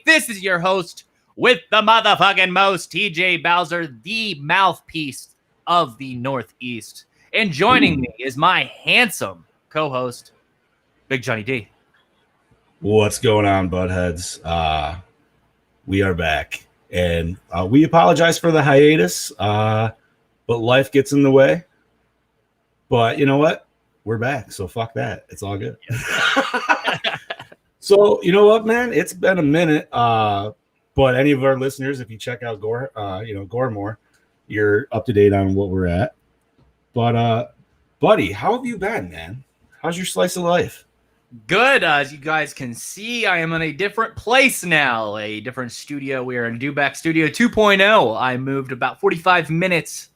This is your host with the motherfucking most, TJ Bowser, the mouthpiece of the Northeast. And joining me is my handsome co-host, Big Johnny D. What's going on, buttheads? We are back, and we apologize for the hiatus, but life gets in the way. But you know what? We're back, so fuck that. It's all good. So, you know what, man? It's been a minute. But any of our listeners, if you check out Goremore, you're up to date on what we're at. But, buddy, how have you been, man? How's your slice of life? Good. As you guys can see, I am in a different place now, a different studio. We are in Dewback Studio 2.0. I moved about 45 minutes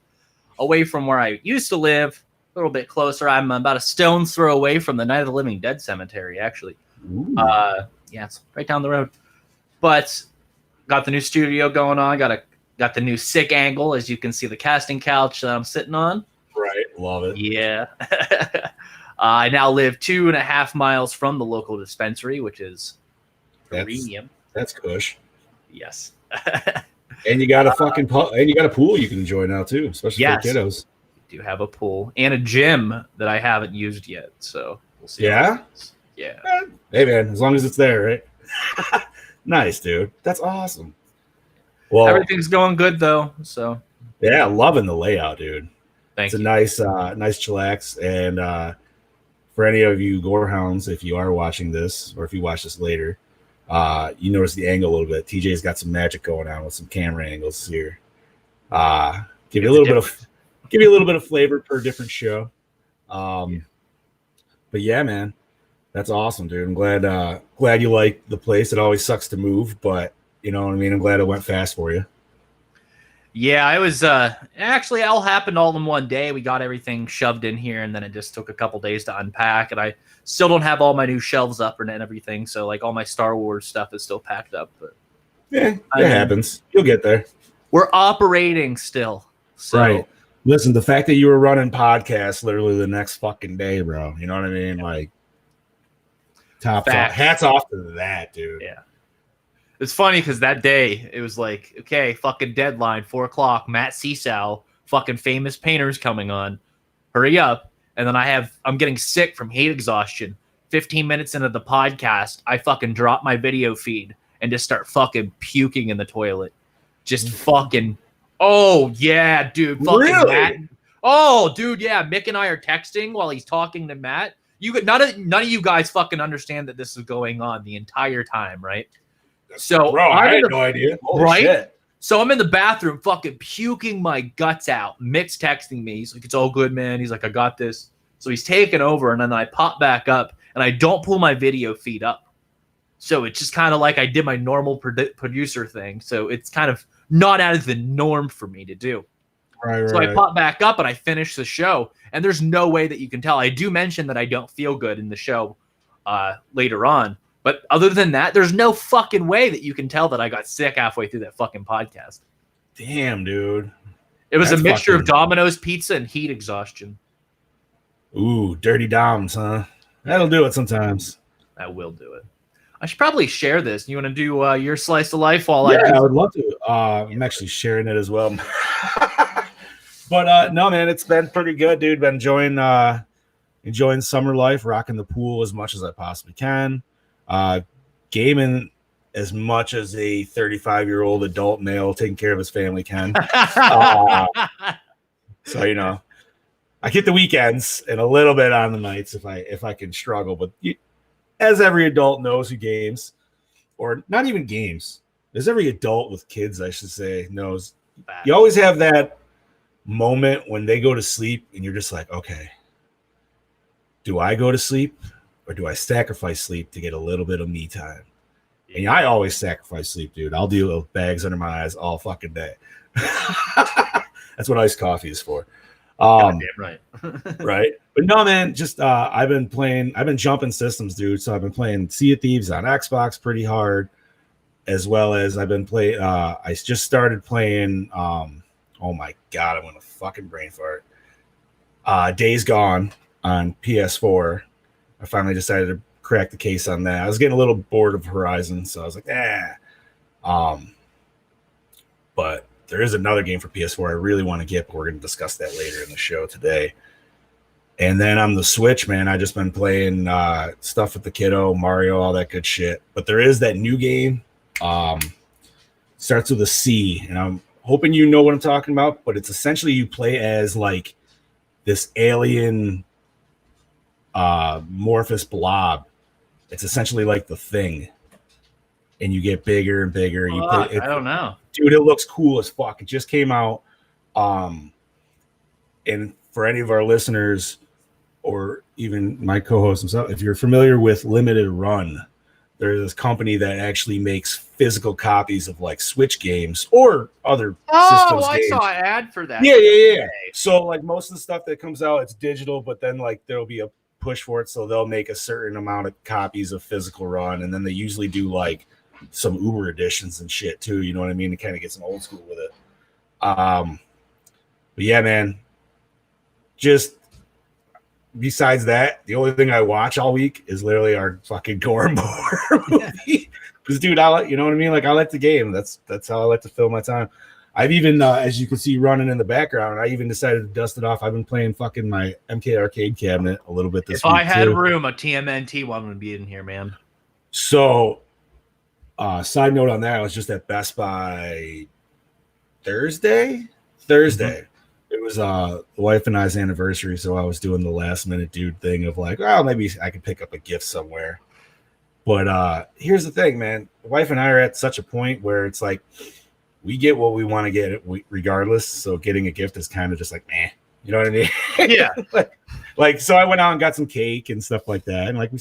away from where I used to live, a little bit closer. I'm about a stone's throw away from the Night of the Living Dead cemetery, actually. Yeah, it's right down the road. But got the new studio going on. Got the new sick angle, as you can see, the casting couch that I'm sitting on. Right, love it. Yeah. I now live 2.5 miles from the local dispensary, which is premium. That's cush. Yes. And you got a and you got a pool you can enjoy now too, especially for kiddos. We do have a pool and a gym that I haven't used yet, so we'll see. Yeah. Yeah. Hey man, as long as it's there, right? Nice, dude. That's awesome. Well, everything's going good though, so yeah, loving the layout, dude. Thank you. It's a nice chillax, and for any of you gorehounds, if you are watching this or if you watch this later, you notice the angle a little bit. TJ's got some magic going on with some camera angles here. Give you a little bit of flavor per different show. But yeah, man. That's awesome, dude. I'm glad you like the place. It always sucks to move, but you know what I mean? I'm glad it went fast for you. Yeah, I was actually all happened all in one day. We got everything shoved in here, and then it just took a couple days to unpack, and I still don't have all my new shelves up and everything, so like all my Star Wars stuff is still packed up. But yeah, it happens. You'll get there. We're operating still. So. Right. Listen, the fact that you were running podcasts literally the next fucking day, bro. You know what I mean? Like, hats off to that, dude. Yeah. It's funny because that day it was like, okay, fucking deadline, 4:00, Matt Sesow, fucking famous painters coming on. Hurry up. And then I'm getting sick from heat exhaustion. 15 minutes into the podcast, I fucking drop my video feed and just start fucking puking in the toilet. Just fucking, oh yeah, dude. Fucking really? Matt. Oh, dude, yeah. Mick and I are texting while he's talking to Matt. None of you guys fucking understand that this is going on the entire time, right? So, bro, I had no idea. Holy right? Shit. So I'm in the bathroom, fucking puking my guts out. Mick's texting me. He's like, "It's all good, man." He's like, "I got this." So he's taking over, and then I pop back up, and I don't pull my video feed up. So it's just kind of like I did my normal producer thing. So it's kind of not out of the norm for me to do. Right. I pop back up and I finish the show, and there's no way that you can tell. I do mention that I don't feel good in the show later on, but other than that, there's no fucking way that you can tell that I got sick halfway through that fucking podcast. Damn, dude. It was a mixture of Domino's pizza and heat exhaustion. Ooh, dirty Doms, huh? That'll do it sometimes. That will do it. I should probably share this. You want to do your slice of life while I would love to. I'm actually sharing it as well. But no, man, it's been pretty good, dude. Been enjoying summer life, rocking the pool as much as I possibly can, gaming as much as a 35-year-old adult male taking care of his family can. So you know, I get the weekends and a little bit on the nights if I can struggle. But as every adult knows who games, or not even games, as every adult with kids, I should say, knows, you always have that moment when they go to sleep and you're just like, okay, do I go to sleep or do I sacrifice sleep to get a little bit of me time? And I always sacrifice sleep, dude. I'll deal with bags under my eyes all fucking day. That's what iced coffee is for. Right. Right. But no, man, just I've been jumping systems, dude. So I've been playing Sea of Thieves on Xbox pretty hard, as well as I've been playing I just started playing oh my god, I'm gonna fucking brain fart. Days Gone on PS4. I finally decided to crack the case on that. I was getting a little bored of Horizon, so I was like, But there is another game for PS4 I really want to get, but we're going to discuss that later in the show today. And then on the Switch, man, I just been playing stuff with the kiddo, Mario, all that good shit. But there is that new game, starts with a C, and I'm hoping you know what I'm talking about. But it's essentially you play as like this alien amorphous blob. It's essentially like The Thing, and you get bigger and bigger. You play, I don't know, dude. It looks cool as fuck. It just came out, and for any of our listeners, or even my co-host himself, if you're familiar with Limited Run, there's this company that actually makes physical copies of like Switch games or other systems I games. saw an ad for that. Yeah. So like most of the stuff that comes out, it's digital, but then like there'll be a push for it, so they'll make a certain amount of copies of Physical Run, and then they usually do like some Uber editions and shit too. You know what I mean? To kind of get some old school with it. But yeah, man. Just besides that, the only thing I watch all week is literally our fucking Gore and More movie. Because, dude, you know what I mean? Like, I like the game. That's how I like to fill my time. I've even, as you can see running in the background, I even decided to dust it off. I've been playing fucking my MK arcade cabinet a little bit this week. If I had room, a TMNT one would be in here, man. So, side note on that, I was just at Best Buy Thursday. Mm-hmm. It was the wife and I's anniversary, so I was doing the last minute dude thing of like, well, maybe I could pick up a gift somewhere. But here's the thing, man. The wife and I are at such a point where it's like we get what we want to get regardless. So getting a gift is kind of just like, eh. You know what I mean? Yeah. like, so I went out and got some cake and stuff like that. And like we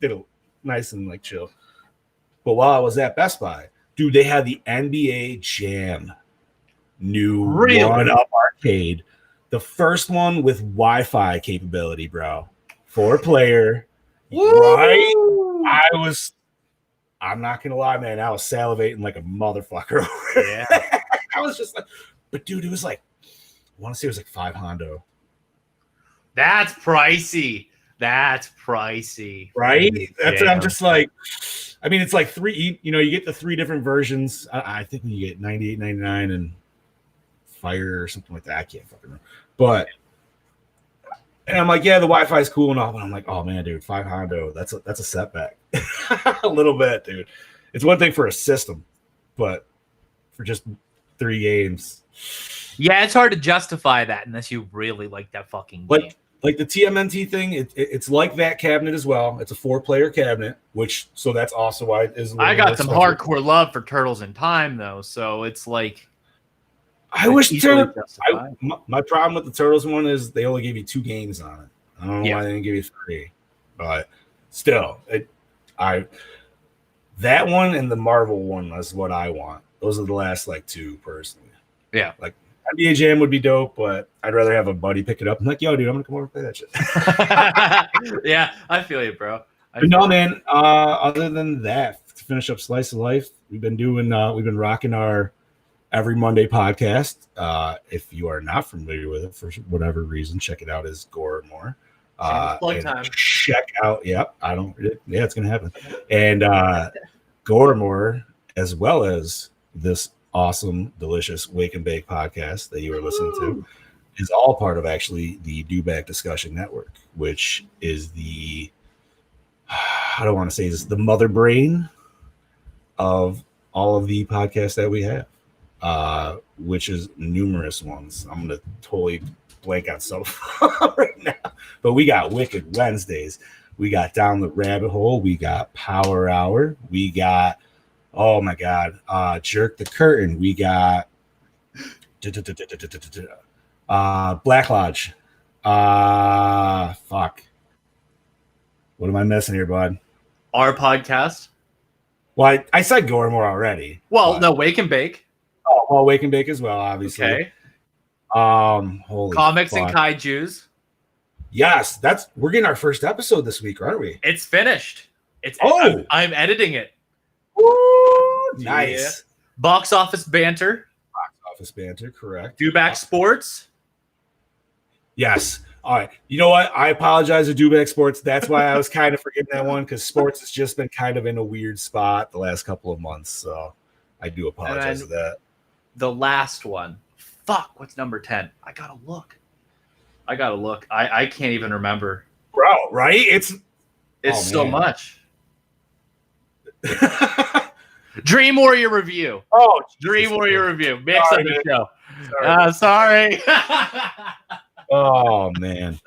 did a nice and like chill. But while I was at Best Buy, dude, they had the NBA Jam new one-up arcade. The first one with Wi-Fi capability, bro. 4-player. Right? I'm not gonna lie, man. I was salivating like a motherfucker. Yeah. I was just like, but dude, it was like, I want to say it was like $500. That's pricey. Right? That's what I'm just like. I mean, it's like three, you know, you get the 3 different versions. I think you get $98.99 and Fire or something like that. I can't fucking remember. But and I'm like, yeah, the Wi-Fi is cool and all, but I'm like, oh man, dude, $500, that's a setback. A little bit, dude. It's one thing for a system, but for just 3 games. Yeah, it's hard to justify that unless you really like that fucking game. Like the TMNT thing, it's like that cabinet as well. It's a 4-player cabinet, so that's also why it is. I got some hardcore love for Turtles in Time though, so it's like I wish my problem with the Turtles one is they only gave you 2 games on it. I don't know why they didn't give you 3, but still, that one and the Marvel one is what I want. Those are the last like 2 personally. Yeah, like NBA Jam would be dope, but I'd rather have a buddy pick it up. I'm like, yo, dude, I'm gonna come over and play that shit. Yeah, I feel you, bro. But no, man. Other than that, to finish up Slice of Life, we've been rocking our every Monday podcast. If you are not familiar with it for whatever reason, check it out as Gore and More. Check out. Yep, it's gonna happen. And Gore and More, as well as this awesome, delicious Wake and Bake podcast that you are listening to, is all part of actually the Dewback Discussion Network, which is the I don't want to say this, the mother brain of all of the podcasts that we have. Which is numerous ones. I'm gonna totally blank on some right now, but we got Wicked Wednesdays, we got Down the Rabbit Hole, we got Power Hour, we got Jerk the Curtain, we got Black Lodge. Fuck. What am I missing here, bud? Our podcast. Well, I said Gore More already. Well, no, Wake and Bake. Oh, well, Wake and Bake as well, obviously. Okay. Holy Comics fuck. and Kaijus. Yes, we're getting our first episode this week, aren't we? It's finished. I'm editing it. Woo, nice. Yeah. Box Office Banter. Correct. Dewback Sports. Yes. All right. You know what? I apologize to Dubak Sports. That's why I was kind of forgetting that one, because sports has just been kind of in a weird spot the last couple of months. So I do apologize for that. The last one. Fuck, what's number 10? I gotta look. I can't even remember. Bro, right? It's so much. Dream Warrior Review. Oh, Dream Warrior Review. Mix up the show. Sorry. Sorry. Oh, man.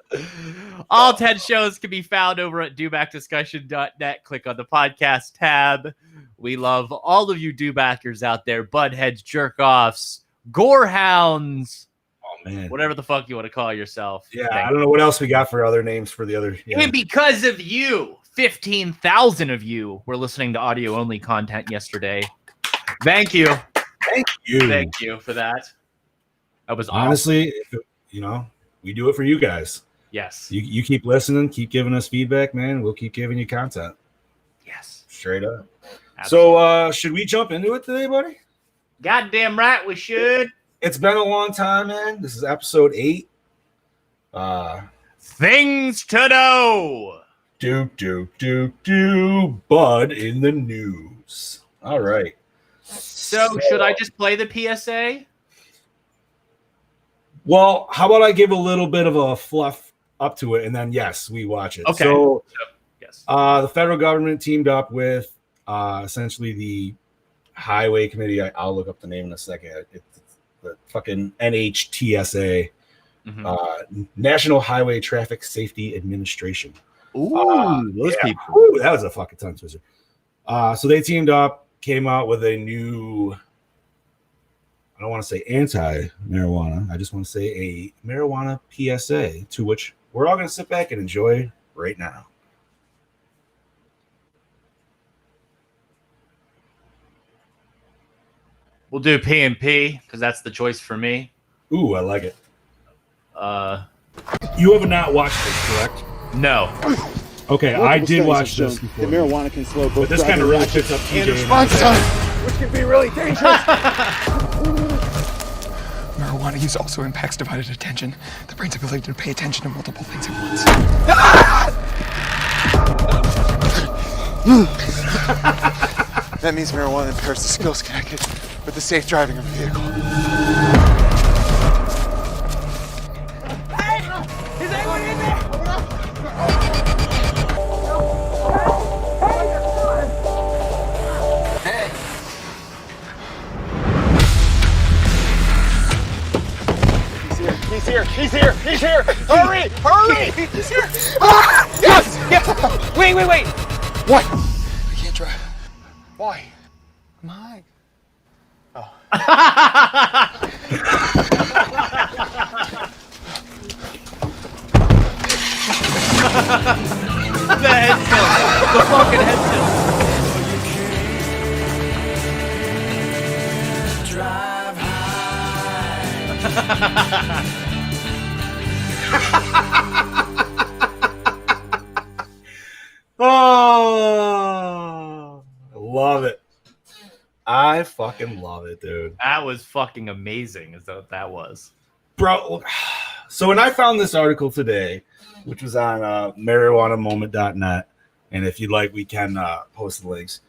All 10 shows can be found over at dewbackdiscussion.net. Click on the podcast tab. We love all of you Dewbackers out there, budheads, jerk-offs, gorehounds, man, whatever the fuck you want to call yourself. Yeah, I don't know what else we got for other names for the other. Yeah. And because of you, 15,000 of you were listening to audio-only content yesterday. Thank you. Thank you for that. That was honestly, we do it for you guys. Yes. You keep listening, keep giving us feedback, man. We'll keep giving you content. Yes. Straight up. Absolutely. So should we jump into it today, buddy? Goddamn right we should. It's been a long time, man. This is episode 8. Things to know. Bud in the news. All right. So should I just play the PSA? Well, how about I give a little bit of a fluff up to it, and then yes, we watch it. Okay. So, yes. The federal government teamed up with essentially the Highway Committee. I'll look up the name in a second. It's the fucking NHTSA, National Highway Traffic Safety Administration. Ooh, those people. Ooh, that was a fucking tongue twister. So they teamed up, came out with a new, I don't want to say anti-marijuana. I just want to say a marijuana PSA, to which we're all going to sit back and enjoy right now. We'll do P&P because that's the choice for me. Ooh, I like it. You have not watched this, correct? No. Okay, I did watch this before. The marijuana can slow both. But this kind of really fits up TJ. Response time, which can be really dangerous. Marijuana use also impacts divided attention, the brain's ability to pay attention to multiple things at once. That means marijuana impairs the skills connected with the safe driving of a vehicle. Is anyone in there? He's here! Hurry! He's here! Yes! Wait! What? I can't drive. Why? I'm high. The head tilt. The fucking head tilt. Drive Oh, I love it. I fucking love it, dude. That was fucking amazing, is what that was. Bro, so when I found this article today, which was on marijuanamoment.net, and if you'd like, we can post the links.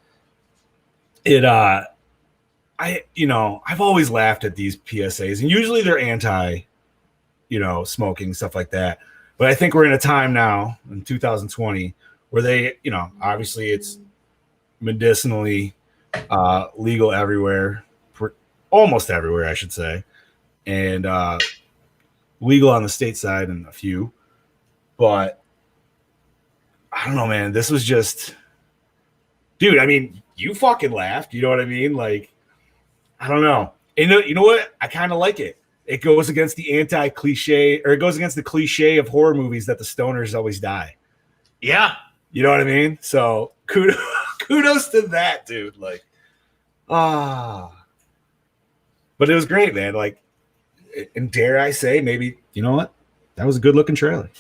I've always laughed at these PSAs, and usually they're anti, smoking, stuff like that. But I think we're in a time now in 2020 where they, obviously it's medicinally legal everywhere, almost everywhere, I should say, and legal on the state side and a few. But I don't know, man. This was just, dude. I mean, you fucking laughed. You know what I mean? Like, I don't know. And you know what? I kind of like it. It goes against the anti-cliche, or it goes against the cliche of horror movies that the stoners always die. Yeah. You know what I mean? So kudos to that, dude. Like, but it was great, man. Like, and dare I say, maybe, you know what? That was a good looking trailer.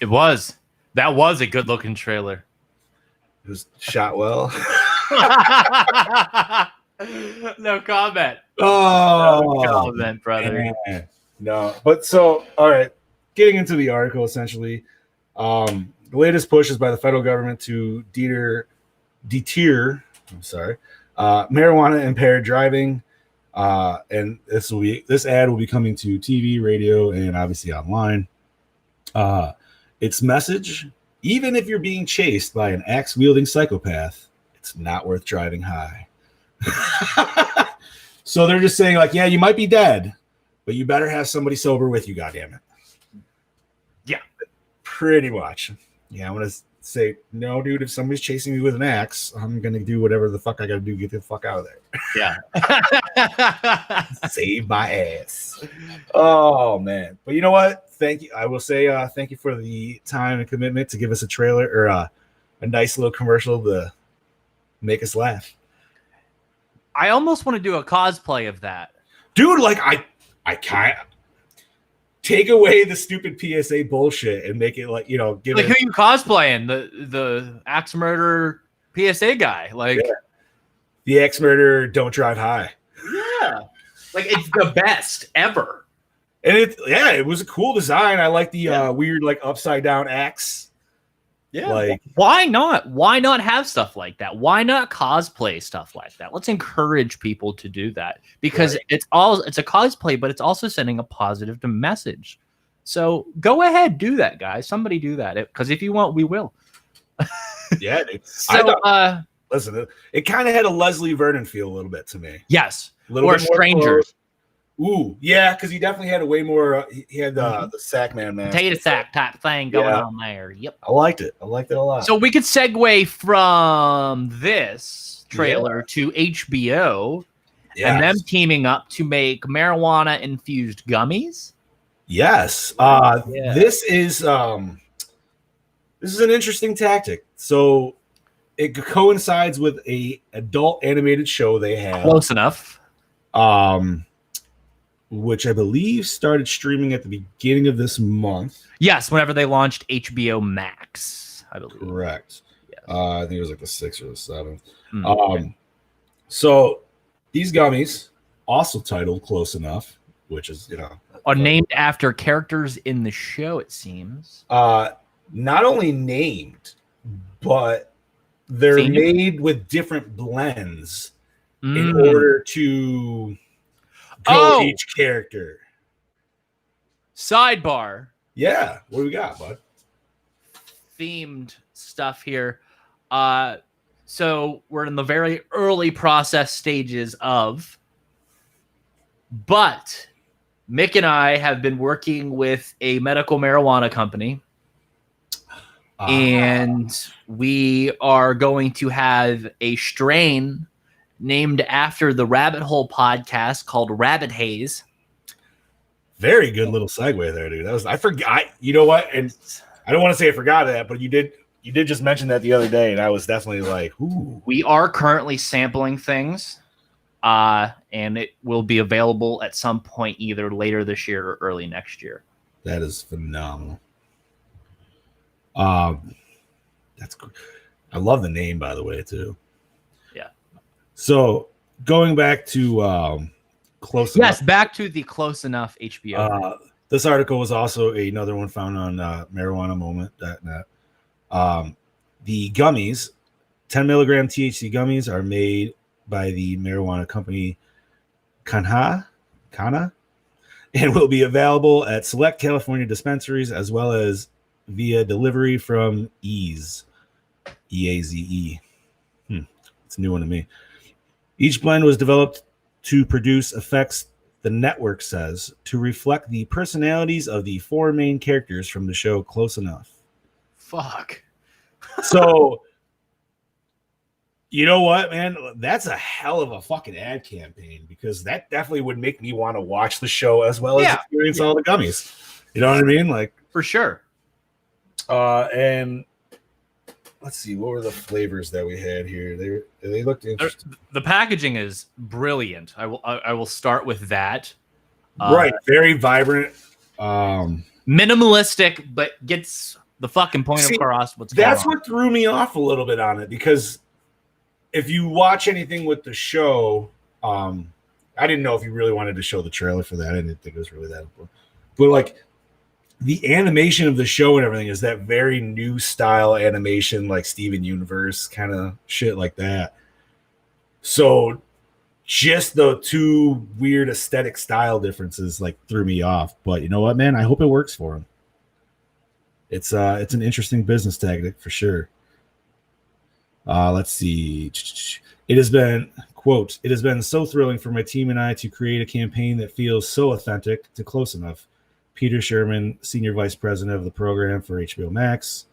It was. That was a good looking trailer. It was shot well. No comment. Oh, no comment, brother. Man. No, but so, all right. getting into the article, essentially, the latest push is by the federal government to deter marijuana impaired driving. And this ad will be coming to TV, radio, and obviously online. Its message: even if you're being chased by an axe-wielding psychopath, it's not worth driving high. So they're just saying, like, yeah, you might be dead, but you better have somebody sober with you, goddammit. Yeah. Pretty much. Yeah, I'm gonna say, no, dude, if somebody's chasing me with an axe, I'm gonna do whatever the fuck I gotta do to get the fuck out of there. Yeah. Save my ass. Oh man. But you know what? Thank you. I will say thank you for the time and commitment to give us a trailer or a nice little commercial to make us laugh. I almost want to do a cosplay of that. Dude, like I can't take away the stupid PSA bullshit and make it like, you know, give Like, it who you cosplaying? The axe murderer PSA guy. Like, Yeah. The axe murderer, don't drive high. yeah. Like, it's the best ever. And it was a cool design. I like the Yeah. weird like upside down axe. Yeah. Like, Why not? Why not have stuff like that? Why not cosplay stuff like that? Let's encourage people to do that because Right. it's a cosplay, but it's also sending a positive message. So go ahead, do that, guys. Somebody do that. Because if you want, we will. yeah, dude. So Listen, it kind of had a Leslie Vernon feel a little bit to me. yes. A little Or bit more strangers. close. Ooh, yeah, because he definitely had a way more. He had the Sackman mask. Potato sack type thing going Yeah. on there. Yep. I liked it. I liked it a lot. So we could segue from this trailer to HBO and them teaming up to make marijuana infused gummies. Yes. Yeah. This is an interesting tactic. So it coincides with a adult animated show they have, Close enough. which I believe started streaming at the beginning of this month. Yes, whenever they launched HBO Max, I believe. Correct. Yes. I think it was like the 6th or the 7th. Okay. So these gummies, also titled Close Enough, which is, you know, Are named after characters in the show, it seems. not only named, but they're Themed? made with different blends in Mm. order to go Oh! with each character. Sidebar. Yeah. What do we got, bud? Themed stuff here. So we're in the very early process stages of, but Mick and I have been working with a medical marijuana company, and we are going to have a strain named after the Rabbit Hole podcast called Rabbit Haze. Very good little segue there, dude. I forgot. You know what? And I don't want to say I forgot that, but you did just mention that the other day, and I was definitely like, ooh. We are currently sampling things, and it will be available at some point either later this year or early next year. That is phenomenal. That's cool. I love the name, by the way, too. Yeah. So going back to Close Yes, Enough. back to the Close Enough HBO. This article was also another one found on marijuanamoment.net. The gummies, 10 milligram THC gummies, are made by the marijuana company Kana, and will be available at select California dispensaries as well as via delivery from Eaze, EAZE. It's a new one to me. Each blend was developed to produce effects, the network says, to reflect the personalities of the 4 main characters from the show Close Enough. Fuck. So, you know what, man? That's a hell of a fucking ad campaign, because that definitely would make me want to watch the show as well as experience all the gummies. You know what I mean? Like, For sure. and let's see, what were the flavors that we had here? They looked interesting. The packaging is brilliant. I will start with that. Right, very vibrant. Minimalistic, but gets the fucking point across what's going on. That's what threw me off a little bit on it, because if you watch anything with the show, I didn't know if you really wanted to show the trailer for that. I didn't think it was really that important. But like, the animation of the show and everything is that very new style animation, like Steven Universe kind of shit like that. So just the two weird aesthetic style differences like threw me off. But you know what, man? I hope it works for him. It's an interesting business tactic for sure. Let's see. It has been, quote, it has been so thrilling for my team and I to create a campaign that feels so authentic to close enough. Peter Sherman, Senior Vice President of the program for HBO Max.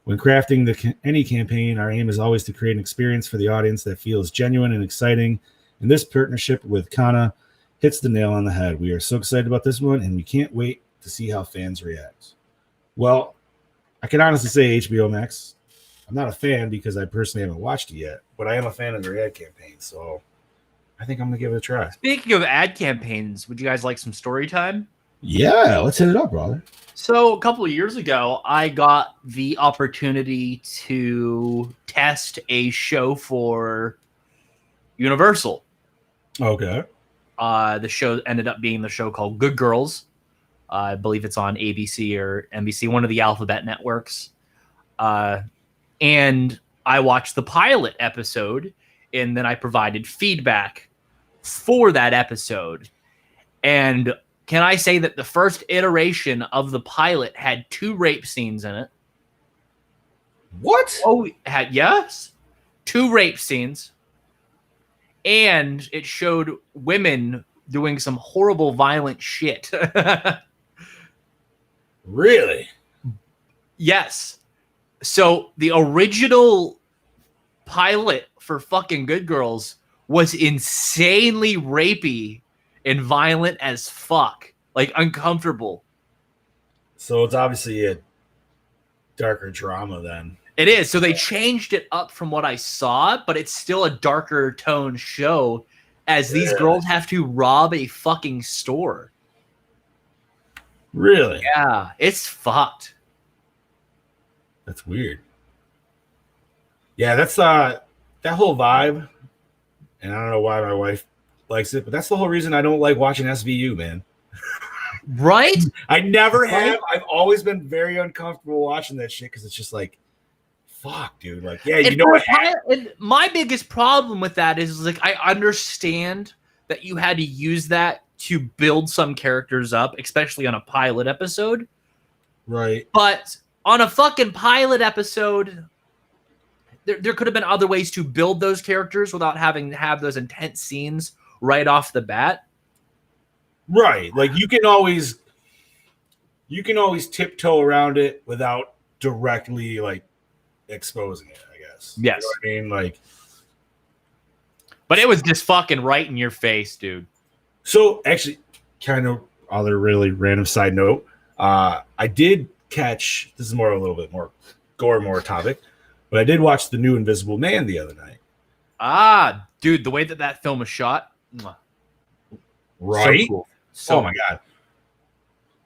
When crafting any campaign, our aim is always to create an experience for the audience that feels genuine and exciting. And this partnership with Kana hits the nail on the head. We are so excited about this one, and we can't wait to see how fans react. Well, I can honestly say HBO Max. I'm not a fan because I personally haven't watched it yet, but I am a fan of their ad campaign, so I think I'm going to give it a try. Speaking of ad campaigns, would you guys like some story time? Yeah, let's hit it up, brother. So a couple of years ago, I got the opportunity to test a show for Universal. Okay. The show ended up being the show called Good Girls. I believe it's on ABC or NBC, one of the alphabet networks. And I watched the pilot episode, and then I provided feedback for that episode. And can I say that the first iteration of the pilot had 2 rape scenes in it? What? Oh, yes. 2 rape scenes. And it showed women doing some horrible, violent shit. Really? Yes. So the original pilot for fucking Good Girls was insanely rapey and violent as fuck. Like, uncomfortable. So it's obviously a darker drama then. It is. So they changed it up from what I saw, but it's still a darker tone show as these girls have to rob a fucking store. Really? Yeah, it's fucked. That's weird. Yeah, that's that whole vibe. And I don't know why my wife likes it, but that's the whole reason I don't like watching SVU, man. Right? I never have. I've always been very uncomfortable watching that shit because it's just like, fuck, dude. Like, yeah, you know what? And my biggest problem with that is like I understand that you had to use that to build some characters up, especially on a pilot episode. Right. But on a fucking pilot episode, there could have been other ways to build those characters without having to have those intense scenes right off the bat. Right. Like you can always tiptoe around it without directly like exposing it, I guess. Yes. You know what I mean? Like, but it was just fucking right in your face, dude. so actually, kind of other really random side note. I did catch, this is more a little bit more gore, more topic, but I did watch the new Invisible Man the other night. Ah, dude, the way that film was shot. Mwah. Right? So cool. So Oh my god.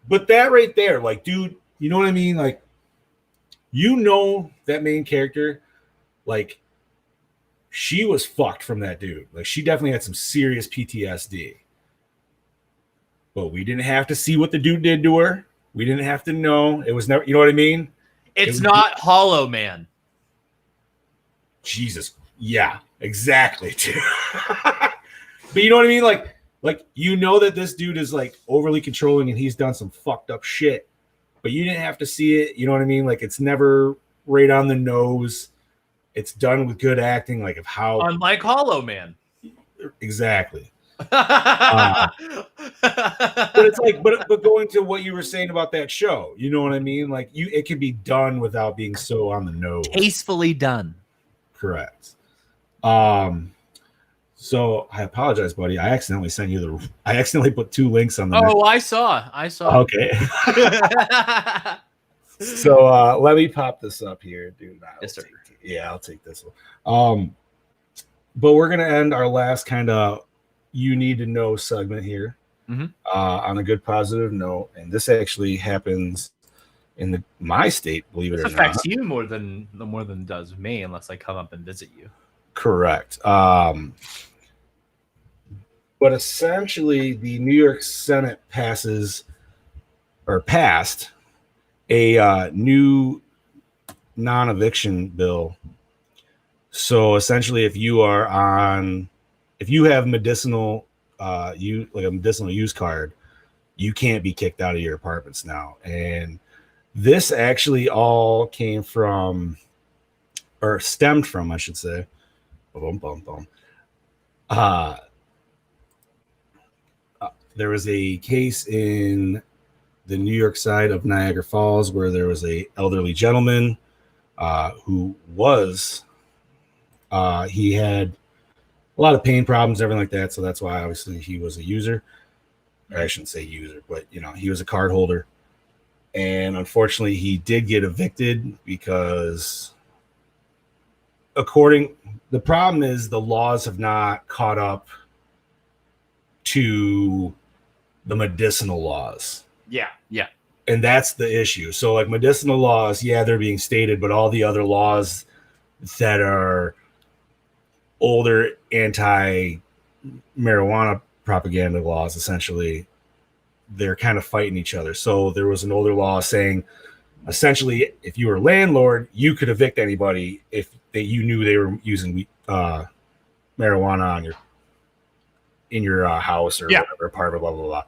But that right there, like, dude, you know what I mean? Like, you know that main character, like, she was fucked from that dude. Like, she definitely had some serious PTSD. But we didn't have to see what the dude did to her. We didn't have to know. It was never, you know what I mean? It's not Hollow Man. Jesus. Yeah, exactly. But you know what I mean? Like, you know that this dude is like overly controlling and he's done some fucked up shit, but you didn't have to see it. You know what I mean? Like, it's never right on the nose. It's done with good acting, like of how Unlike Hollow Man. exactly. But it's like, but going to what you were saying about that show, you know what I mean? Like, it can be done without being so on the nose. Tastefully done. Correct. So I apologize, buddy. I accidentally put 2 links on the Oh, I saw. Okay. So let me pop this up here, dude. Yes, sir. I'll take this one. But we're gonna end our last kind of you need to know segment here on a good positive note, and this actually happens in my state, believe it This or affects not. you more than it does me, unless I come up and visit you. Correct. But essentially, the New York Senate passes or passed a new non-eviction bill. So essentially, if you have medicinal, like a medicinal use card, you can't be kicked out of your apartments now. And this actually all came from, or stemmed from, I should say. There was a case in the New York side of Niagara Falls where there was a elderly gentleman who was he had a lot of pain problems, everything like that. So that's why obviously he was a user. Or I shouldn't say user, but he was a card holder. And unfortunately, he did get evicted because the problem is the laws have not caught up to the medicinal laws. Yeah. And that's the issue. So like medicinal laws, yeah, they're being stated, but all the other laws that are older anti-marijuana propaganda laws, essentially, they're kind of fighting each other. So there was an older law saying, essentially, if you were a landlord, you could evict anybody if you knew they were using marijuana in your house or whatever apartment, blah, blah, blah.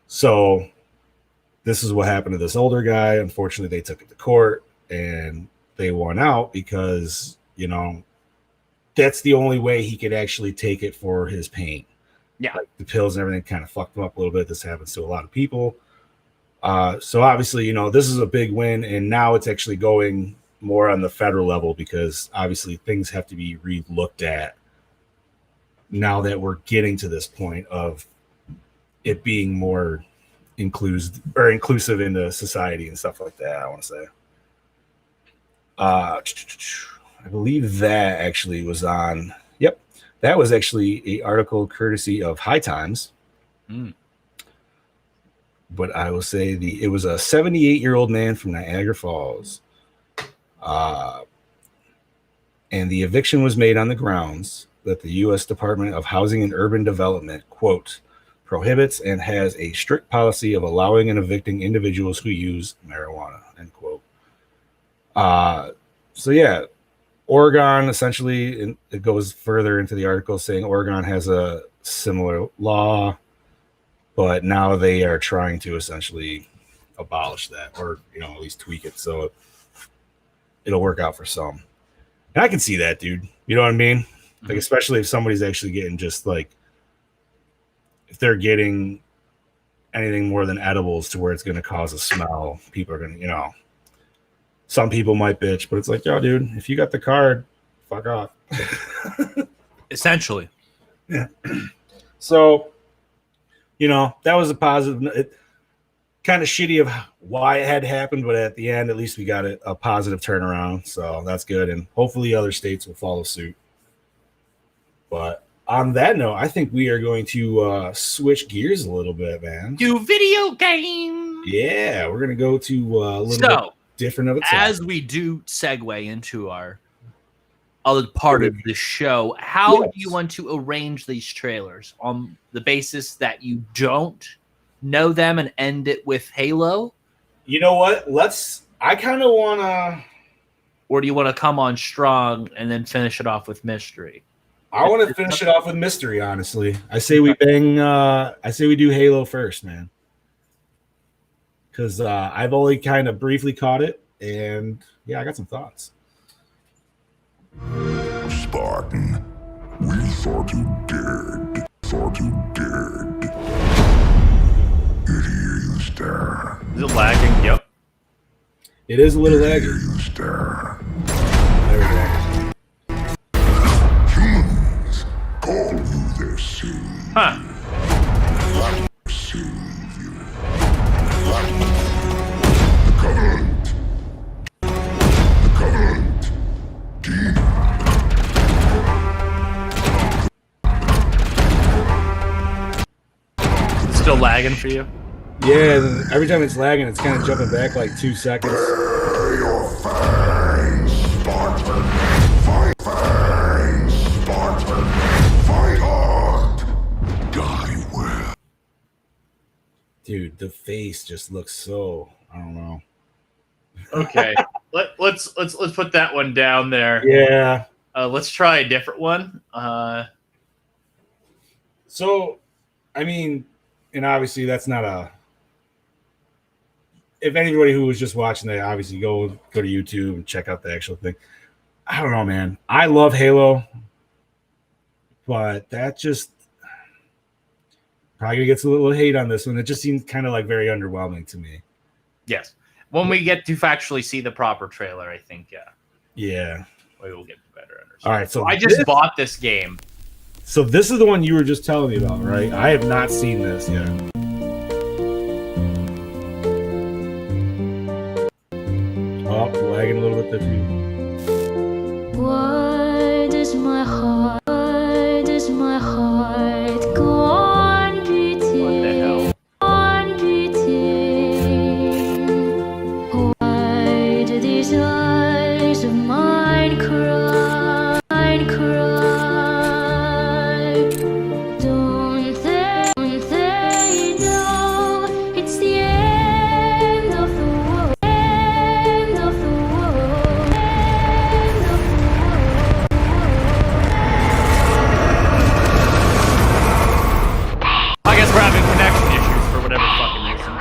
So this is what happened to this older guy. Unfortunately, they took it to court and they won out because, that's the only way he could actually take it for his pain. Yeah. Like the pills and everything kind of fucked him up a little bit. This happens to a lot of people. So obviously, this is a big win. And now it's actually going more on the federal level because obviously things have to be re-looked at now that we're getting to this point of it being more inclusive into society and stuff like that, I want to say. I believe that actually was on. Yep, that was actually an article courtesy of High Times. But I will say it was a 78-year-old man from Niagara Falls, and the eviction was made on the grounds that the U.S. Department of Housing and Urban Development, quote, prohibits and has a strict policy of allowing and evicting individuals who use marijuana, end quote. So yeah, Oregon, essentially, and it goes further into the article saying Oregon has a similar law, but now they are trying to essentially abolish that, or at least tweak it so it'll work out for some. And I can see that, dude. You know what I mean? Like, especially if somebody's actually getting just like, if they're getting anything more than edibles to where it's going to cause a smell, people are going to, some people might bitch, but it's like, yo, dude, if you got the card, fuck off. Essentially. Yeah. So, that was a positive. Kind of shitty of why it had happened, but at the end, at least we got a positive turnaround. So that's good. And hopefully other states will follow suit. But on that note, I think we are going to switch gears a little bit, man. Do video games. Yeah, we're going to go to a little bit different of a topic. As we do segue into our other part of the show, how do you want to arrange these trailers? On the basis that you don't know them and end it with Halo? You know what? I kind of want to... Or do you want to come on strong and then finish it off with mystery? I want to finish it off with mystery, honestly. I say we do Halo first, man. Because I've only kind of briefly caught it, and yeah, I got some thoughts. Spartan, we thought you dead. It is there. Is it lagging? Yep. It is a little laggy. It is there. There we go. Humans call you their savior. Huh. Savior. The Covenant. Demon. Still lagging for you? Yeah, every time it's lagging, it's kind of jumping back like 2 seconds. Your fangs, Spartan. Fight fangs, Spartan. Fight hard. Die well. Dude, the face just looks so. I don't know. Okay, let's put that one down there. Yeah. Let's try a different one. So, I mean, and obviously that's not a. If anybody who was just watching that, obviously go to YouTube and check out the actual thing. I don't know, man. I love Halo, but that just probably gets a little hate on this one. It just seems kind of like very underwhelming to me. Yes, when we get to actually see the proper trailer, I think Yeah. we will get better understanding. All right, so I just bought this game. So this is the one you were just telling me about, right? I have not seen this yet. Oh, lagging a little bit there too. Why does my heart go on beating? What the hell? On beating. Why do these eyes of mine cry? Don't they know it's the end of the world? End of the world. End of the world. I guess we're having connection issues for whatever fucking reason.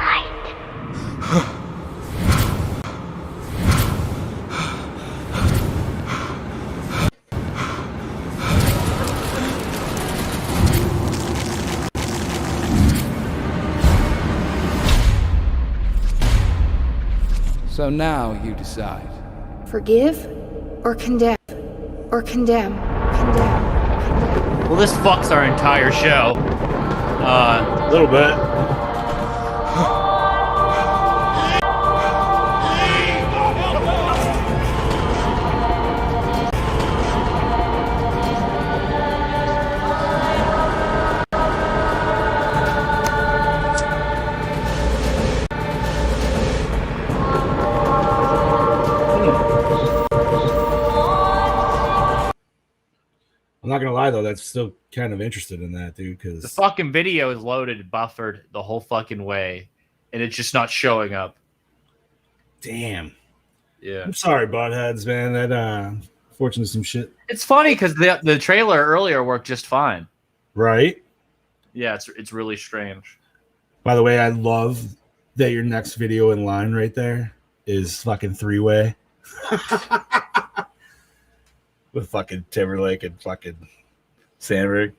So now you decide. Forgive or condemn? Or condemn? Condemn. Well, this fucks our entire show. A little bit. I'm not gonna lie though, that's still kind of interested in that, dude. The Because fucking video is loaded, buffered the whole fucking way, and it's just not showing up. damn, Yeah, I'm sorry, buttheads, man. That unfortunately some shit, it's funny because the trailer earlier worked just fine. right? Yeah, it's really strange. By the way, I love that your next video in line right there is fucking 3-way with fucking Timberlake and fucking Sandberg.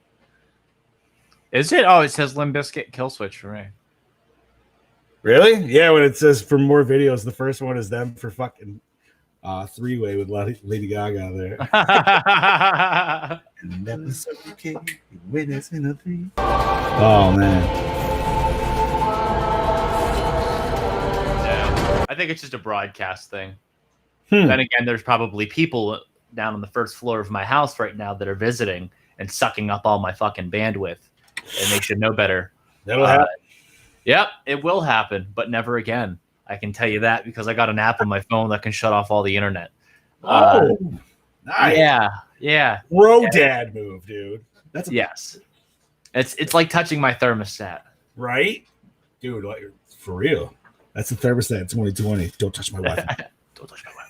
Is it? Oh, it says Limp Bizkit Kill Switch for me. Really? Yeah, when it says for more videos, the first one is them for fucking 3-way with Lady Gaga there. And that was okay. When it's in a 3. Oh man. Yeah. I think it's just a broadcast thing. Hmm. Then again, there's probably people down on the first floor of my house right now that are visiting and sucking up all my fucking bandwidth, and they should know better. That'll happen. Yep, it will happen, but never again. I can tell you that because I got an app on my phone that can shut off all the internet. Oh, nice. Yeah. Bro dad move, dude. That's a, Yes. It's like touching my thermostat. right? Dude, like, for real. That's the thermostat 2020. Don't touch my Wi-Fi. Don't touch my Wi-Fi.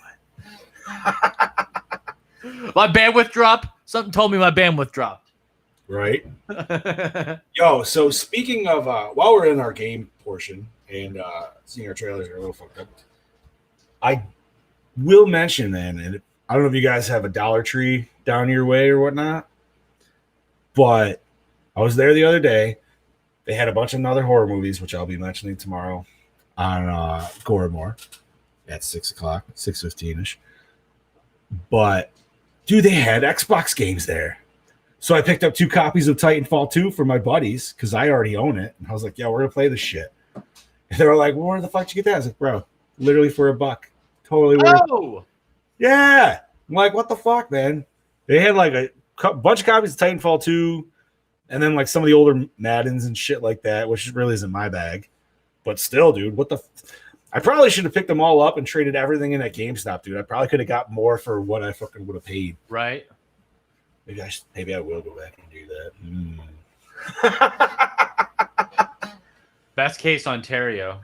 My bandwidth dropped. Something told me my bandwidth dropped. Right? Yo, so speaking of while we're in our game portion and seeing our trailers are a little fucked up, I will mention then, and I don't know if you guys have a Dollar Tree down your way or whatnot, but I was there the other day. They had a bunch of other horror movies, which I'll be mentioning tomorrow on Goramore at 6 o'clock, 6:15ish. But dude, they had Xbox games there. So I picked up 2 copies of Titanfall 2 for my buddies because I already own it. And I was like, yeah, we're going to play this shit. And they were like, well, where the fuck did you get that? I was like, bro, literally for $1. Totally worth it. Oh, Yeah. I'm like, what the fuck, man? They had like a bunch of copies of Titanfall 2 and then like some of the older Maddens and shit like that, which really isn't my bag. But still, dude, what the I probably should have picked them all up and traded everything in at GameStop, dude. I probably could have got more for what I fucking would have paid. right. Maybe I will go back and do that. Best case Ontario.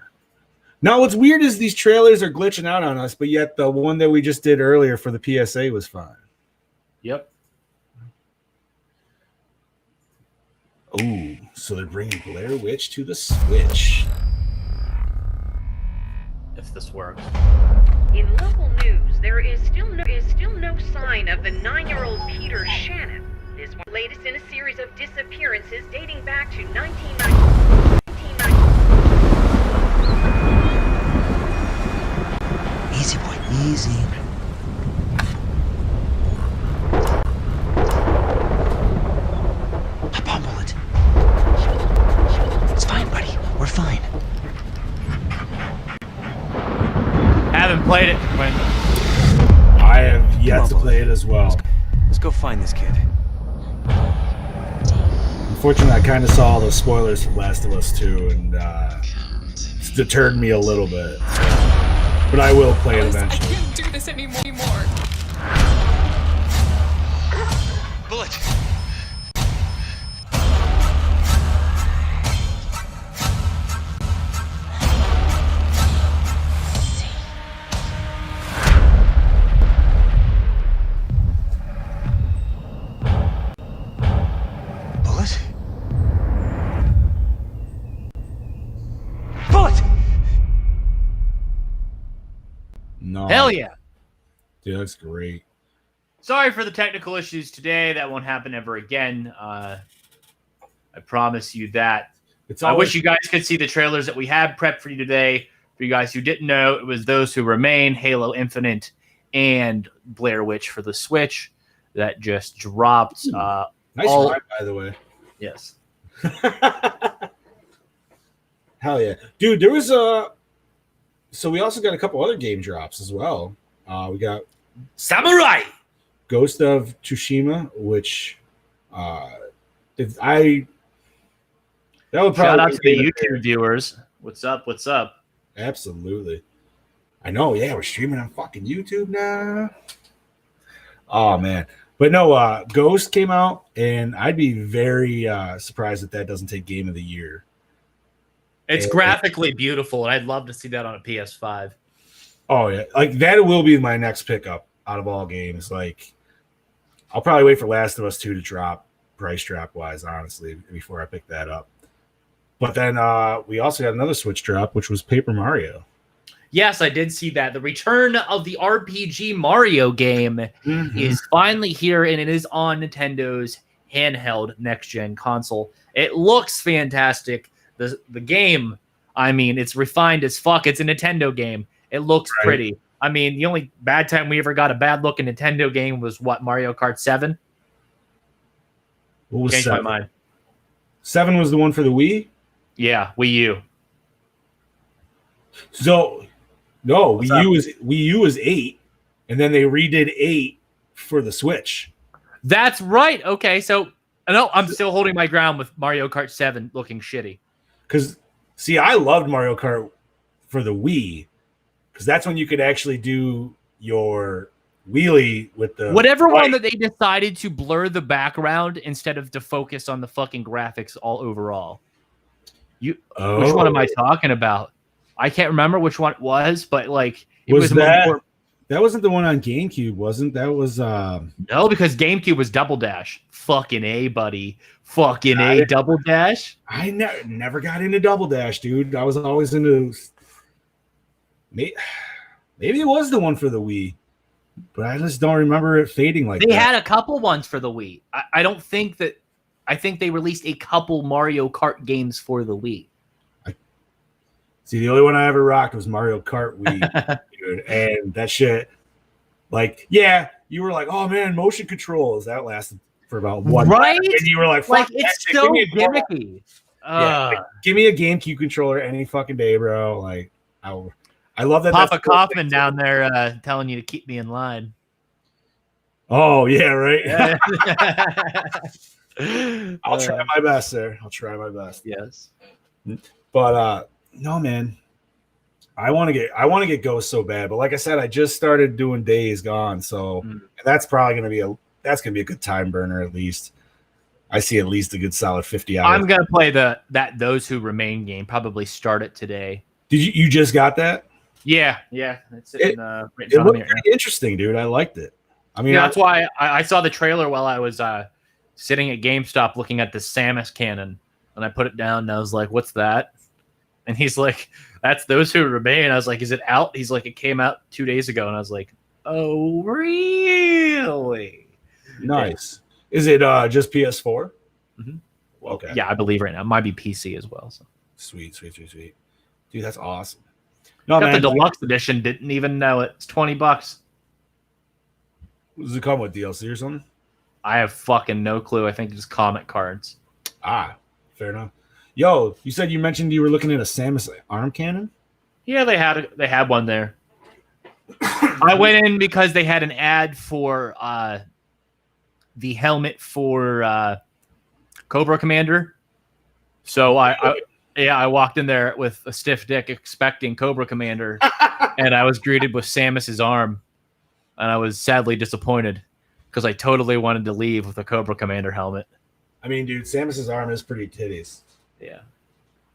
Now, what's weird is these trailers are glitching out on us, but yet the one that we just did earlier for the PSA was fine. Yep. Ooh, so they're bringing Blair Witch to the Switch. If this works. In local news, there is still no sign of the 9-year-old Peter Shannon. This one latest in a series of disappearances dating back to 1990. Easy, boy, easy. I pummel it. It's fine, buddy. We're fine. Haven't played it. I have yet to play it as well. Let's go find this kid. Unfortunately, I kind of saw all those spoilers from Last of Us 2, and it's deterred me a little bit. But I will play it eventually. I can't do this anymore. Bullet. Bullet? Bullet! No. Hell yeah. Dude, that's great. Sorry for the technical issues today. That won't happen ever again. I promise you that. I wish you guys could see the trailers that we had prepped for you today. For you guys who didn't know, it was Those Who Remain, Halo Infinite, and Blair Witch for the Switch that just dropped. Nice all- ride, by the way. Yes. Hell yeah. Dude, there was a... So we also got a couple other game drops as well. We got Samurai! Ghost of Tsushima, which that would probably Shout out to be the YouTube viewers. What's up? What's up? Absolutely. I know, yeah, we're streaming on fucking YouTube now. Oh man. But no, Ghost came out, and I'd be very surprised if that doesn't take Game of the Year. It's graphically beautiful, and I'd love to see that on a PS5. Oh yeah, like that will be my next pickup out of all games. Like, I'll probably wait for Last of Us 2 to drop, price drop wise, honestly, before I pick that up. But then we also got another Switch drop, which was Paper Mario. Yes, I did see that. The return of the RPG Mario game is finally here, and it is on Nintendo's handheld next-gen console. It looks fantastic. The game, I mean, it's refined as fuck. It's a Nintendo game. It looks pretty. I mean, the only bad time we ever got a bad-looking Nintendo game was, what, Mario Kart 7? What was Changed 7? my mind. 7 was the one for the Wii? Yeah, Wii U. So, no, Wii U is 8, and then they redid 8 for the Switch. That's right. Okay, so no, I'm still holding my ground with Mario Kart 7 looking shitty. Because, see, I loved Mario Kart for the Wii, because that's when you could actually do your wheelie with the whatever one that they decided to blur the background instead of to focus on the fucking graphics all overall. Which one am I talking about? I can't remember which one it was, but like it was that that wasn't the one on GameCube, wasn't that? Was no, because GameCube was Double Dash. Fucking A, buddy. Fucking A, Double Dash. I never got into Double Dash, dude. I was always into maybe it was the one for the Wii, but I just don't remember it fading like that. They had a couple ones for the Wii. I don't think that. I think they released a couple Mario Kart games for the Wii. See, the only one I ever rocked was Mario Kart Wii, dude. And that shit, like, yeah, you were like, oh man, motion controls. That lasted for about 1 right? minute. And you were like, fuck, it's so gimmicky. Like, give me a GameCube controller any fucking day, bro. Like, I love that. Papa Kaufman down there telling you to keep me in line. Oh yeah, right. I'll try my best, sir. I'll try my best. Yes, but no, man. I want to get Ghost so bad, but like I said, I just started doing Days Gone, so that's probably gonna be a good time burner at least. I see at least a good solid 50 hours. I'm gonna play Those Who Remain game. Probably start it today. Did you just got that? Yeah. It's right in It front of looked me. pretty interesting, dude. I liked it. I mean, Yeah, that's why I saw the trailer while I was sitting at GameStop looking at the Samus cannon, and I put it down and I was like, "What's that?" And he's like, "That's Those Who Remain." I was like, "Is it out?" He's like, "It came out 2 days ago," and I was like, "Oh, really?" nice. Is it just PS4? Mhm. Okay. Yeah, I believe right now. It might be PC as well. So. Sweet. Dude, that's awesome. No, Got man. the deluxe edition. Didn't even know it. It's $20. Does it come with DLC or something? I have fucking no clue. I think it's comic cards. Fair enough. Yo, you said you mentioned you were looking at a Samus arm cannon? Yeah, they had one there. I went in because they had an ad for the helmet for Cobra Commander. So I walked in there with a stiff dick expecting Cobra Commander, and I was greeted with Samus's arm, and I was sadly disappointed because I totally wanted to leave with a Cobra Commander helmet. I mean, dude, Samus's arm is pretty titties. Yeah.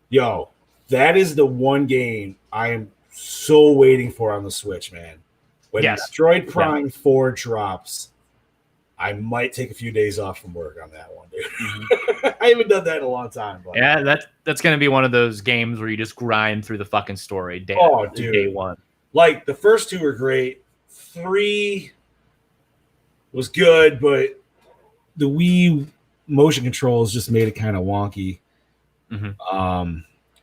Yo, that is the one game I am so waiting for on the Switch, man. When Yes. Metroid Prime 4 drops, I might take a few days off from work on that one, dude. I haven't done that in a long time. But Yeah, that's going to be one of those games where you just grind through the fucking story day one. Like, the first two were great. 3 was good, but the Wii motion controls just made it kind of wonky. Mhm.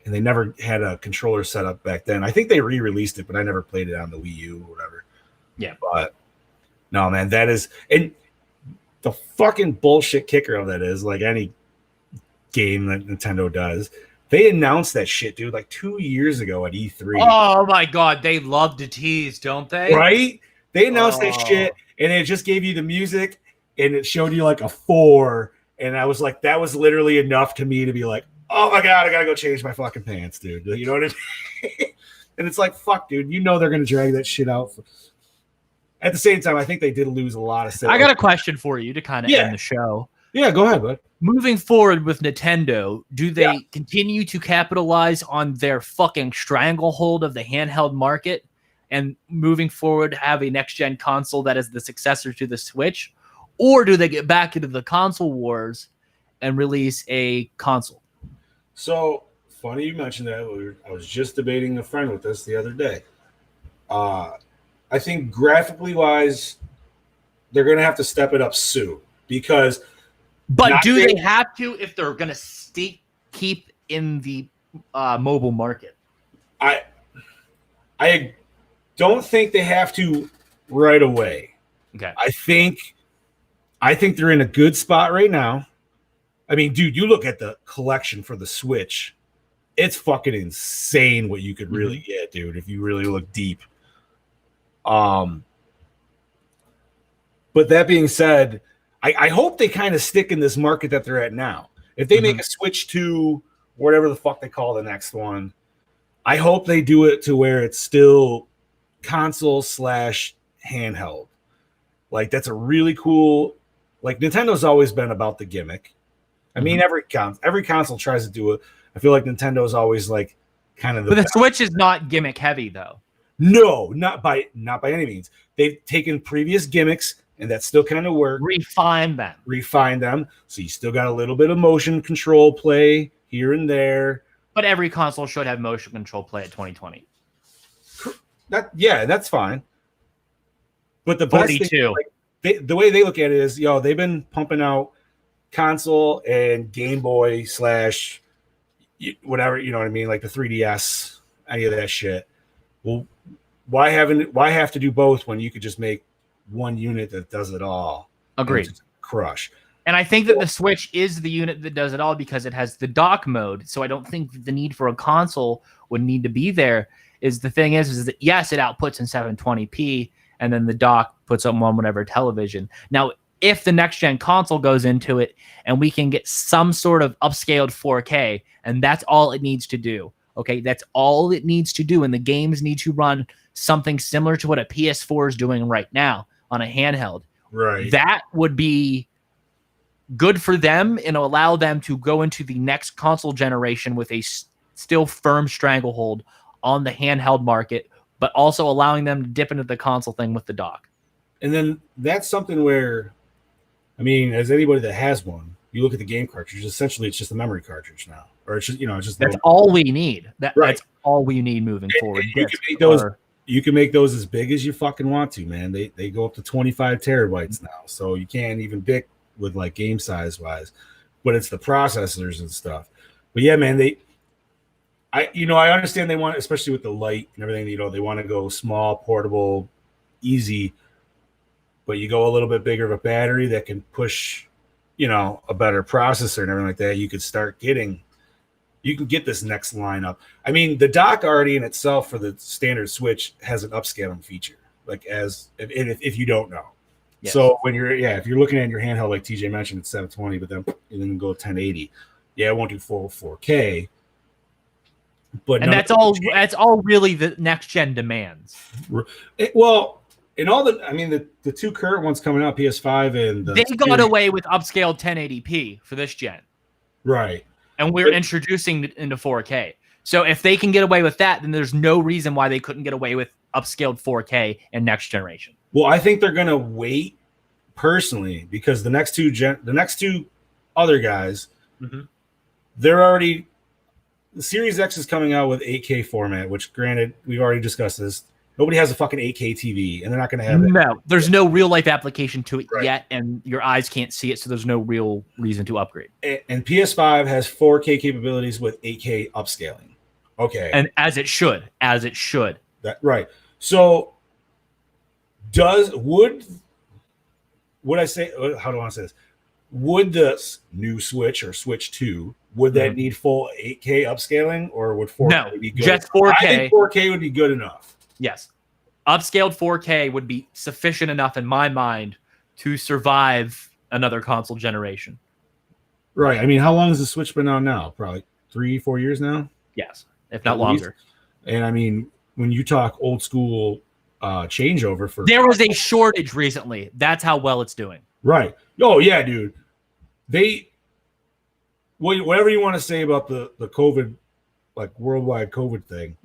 And they never had a controller set up back then. I think they re-released it, but I never played it on the Wii U or whatever. Yeah. But no, man, that is, and the fucking bullshit kicker of that is, like any game that Nintendo does, they announced that shit, dude, like 2 years ago at E3. Oh my god, they love to tease, don't they? Right? They announced that shit, and it just gave you the music, and it showed you like a 4, and I was like, that was literally enough to me to be like, oh my god, I gotta go change my fucking pants, dude. You know what I mean? And it's like, fuck, dude, you know they're gonna drag that shit out. At the same time, I think they did lose a lot of sales. I got a question for you to kind of end the show. Yeah, go ahead, bud. Moving forward with Nintendo, do they continue to capitalize on their fucking stranglehold of the handheld market and moving forward have a next-gen console that is the successor to the Switch? Or do they get back into the console wars and release a console? So, funny you mentioned that. I was just debating a friend with this the other day. I think graphically wise, they're going to have to step it up soon because. But do they have to if they're going to keep in the mobile market? I don't think they have to right away. Okay. I think they're in a good spot right now. I mean, dude, you look at the collection for the Switch. It's fucking insane what you could really get, dude, if you really look deep. But that being said, I hope they kind of stick in this market that they're at now. If they make a switch to whatever the fuck they call the next one, I hope they do it to where it's still console / handheld. Like, that's a really cool. Like, Nintendo's always been about the gimmick. I mean, every console tries to do it. I feel like Nintendo's always like kind of the. But the Switch is not gimmick heavy, though. No, not by any means. They've taken previous gimmicks, and that still kind of work. Refine them. So you still got a little bit of motion control play here and there. But every console should have motion control play at 2020. That's fine. But the best 42. thing, like, the way they look at it is, they've been pumping out console and Game Boy / whatever, you know what I mean, like the 3DS, any of that shit. Well, why have to do both when you could just make one unit that does it all? Agreed. Crush. And I think that the Switch is the unit that does it all because it has the dock mode. So I don't think the need for a console would need to be there. Is the thing is that yes, it outputs in 720p, and then the dock puts up on whatever television. Now, if the next gen console goes into it and we can get some sort of upscaled 4K, and that's all it needs to do. Okay, that's all it needs to do, and the games need to run something similar to what a PS4 is doing right now on a handheld. Right. That would be good for them and allow them to go into the next console generation with a still firm stranglehold on the handheld market, but also allowing them to dip into the console thing with the dock. And then that's something where, I mean, as anybody that has one, you look at the game cartridge. Essentially, it's just a memory cartridge now, or it's just it's just that's all we need. That's all we need moving forward. You can make those. You can make those as big as you fucking want to, man. They go up to 25 terabytes now, so you can't even pick with like game size wise, but it's the processors and stuff. But yeah, man, I understand they want, especially with the light and everything. They want to go small, portable, easy. But you go a little bit bigger of a battery that can push, a better processor and everything like that. You can get this next lineup. I mean, the dock already in itself for the standard Switch has an upscaling feature, like if you don't know. Yes. So when if you're looking at your handheld, like TJ mentioned, it's 720, but then go 1080. Yeah, it won't do full 4K. But that's all really the next gen demands. In all the two current ones coming out, PS5 and they got away with upscaled 1080p for this gen, right? And we're introducing it into 4K. So if they can get away with that, then there's no reason why they couldn't get away with upscaled 4K in next generation. Well, I think they're gonna wait personally because the next two other guys, they're already. The Series X is coming out with 8K format, which granted we've already discussed this. Nobody has a fucking 8K TV, and they're not going to have it. No, there's no real life application to it yet, and your eyes can't see it, so there's no real reason to upgrade. And PS5 has 4K capabilities with 8K upscaling. Okay, and as it should. Right. So, would I say? How do I want to say this? Would the new Switch or Switch 2 would that need full 8K upscaling, or would 4K be good? Just 4K. I think 4K would be good enough. Yes. Upscaled 4K would be sufficient enough in my mind to survive another console generation. Right. I mean, how long has the Switch been out now? Probably 3-4 years now? Yes, if not longer. And I mean, when you talk old school changeover for... There was a shortage recently. That's how well it's doing. Right. Oh, yeah, dude. Whatever you want to say about the COVID, like worldwide COVID thing,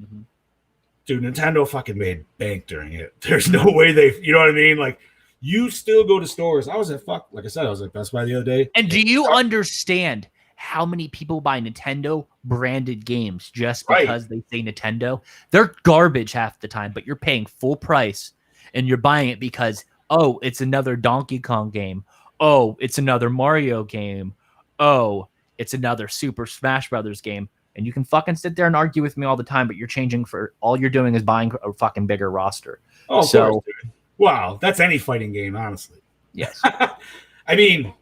dude, Nintendo fucking made bank during it. There's no way you know what I mean? Like, you still go to stores. I was at Best Buy the other day. And do you understand how many people buy Nintendo branded games just because they say Nintendo? They're garbage half the time, but you're paying full price and you're buying it because, oh, it's another Donkey Kong game. Oh, it's another Mario game. Oh, it's another Super Smash Brothers game. And you can fucking sit there and argue with me all the time, but all you're doing is buying a fucking bigger roster. Oh, of course, dude. Wow, that's any fighting game, honestly. Yes. I mean,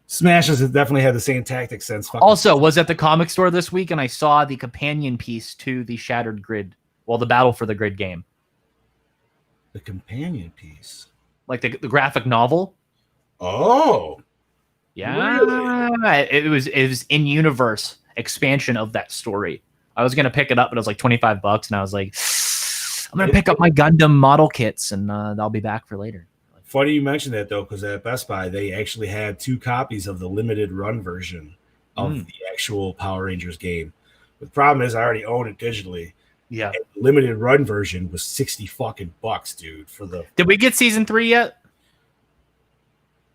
Smash has definitely had the same tactic since. Also, was at the comic store this week, and I saw the companion piece to the Shattered Grid, the Battle for the Grid game. The companion piece? Like the graphic novel? Oh. Yeah. Really? It was in-universe expansion of that story. I was gonna pick it up, but it was like $25, and I was like, I'm gonna pick up my Gundam model kits, and I'll be back for later. Funny you mentioned that though, because at Best Buy they actually had 2 copies of the limited run version of the actual Power Rangers game. But the problem is I already own it digitally. Yeah, and the limited run version was $60 fucking bucks, dude. Did we get season 3 yet?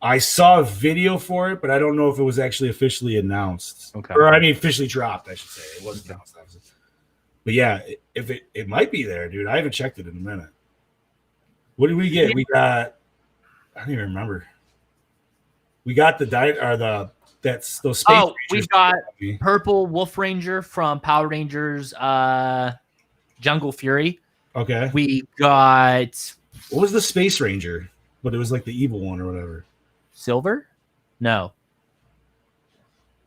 I saw a video for it, but I don't know if it was actually officially announced. Okay. Or, I mean, officially dropped, I should say. It wasn't announced, obviously. But yeah, if it might be there, dude. I haven't checked it in a minute. What did we get? We got, I don't even remember. We got those space Rangers. We got Purple Wolf Ranger from Power Rangers Jungle Fury. Okay. We got... What was the Space Ranger? But it was like the evil one or whatever. Silver? No.